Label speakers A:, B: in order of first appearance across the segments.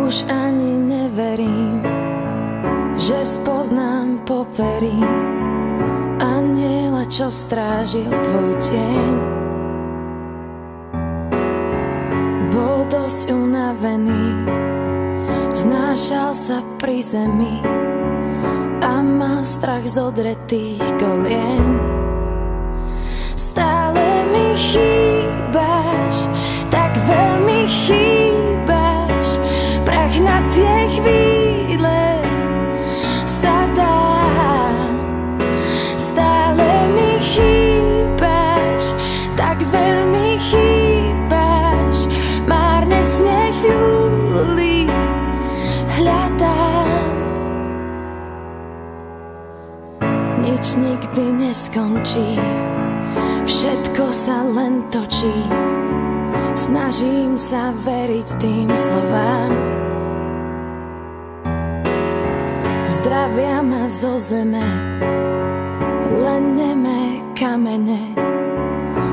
A: Už ani neverím, že spoznám popery anjela, čo strážil tvoj tieň. Bol dosť unavený, vznášal sa pri zemi a mal strach z odretých kolien. Stále mi chýbaš, tak veľmi chýbaš, prach na tie chvíle sa dá. Stále mi chýbaš, tak veľmi chýbaš, márne sneh v júli hľadám. Nič nikdy neskončí, všetko sa len točí. Snažím sa veriť tým slovám. Zdravia ma zo zeme, len nemé kamene,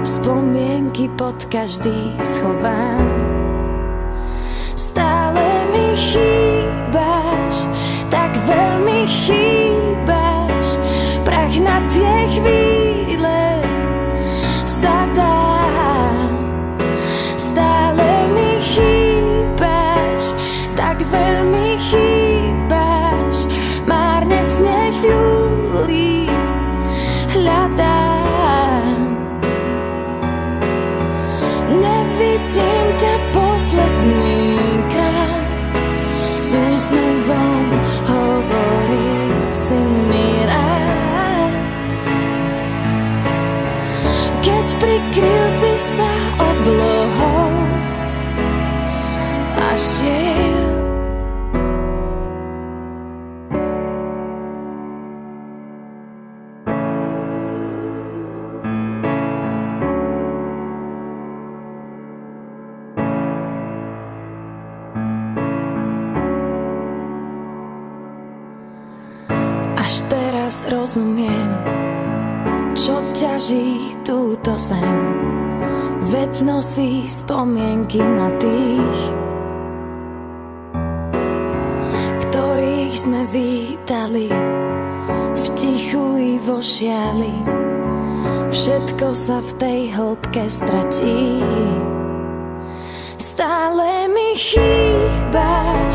A: spomienky pod každý schovám. Stále mi chýbaš, tak veľmi chýbaš, prach na tie chvíle sa dá. Stále mi chýbaš, tak veľmi chýbaš, márne sneh v júli hľadám. Nevidím ťa posledný krát, s úsmevom hovorí si mi rád. Keď prikryl si sa oblohou a šiel, až teraz rozumiem, čo ťaží túto zem. Veď nosí spomienky na tých, ktorých sme vítali v tichu i vo šiali. Všetko sa v tej hĺbke stratí. Stále mi chýbaš,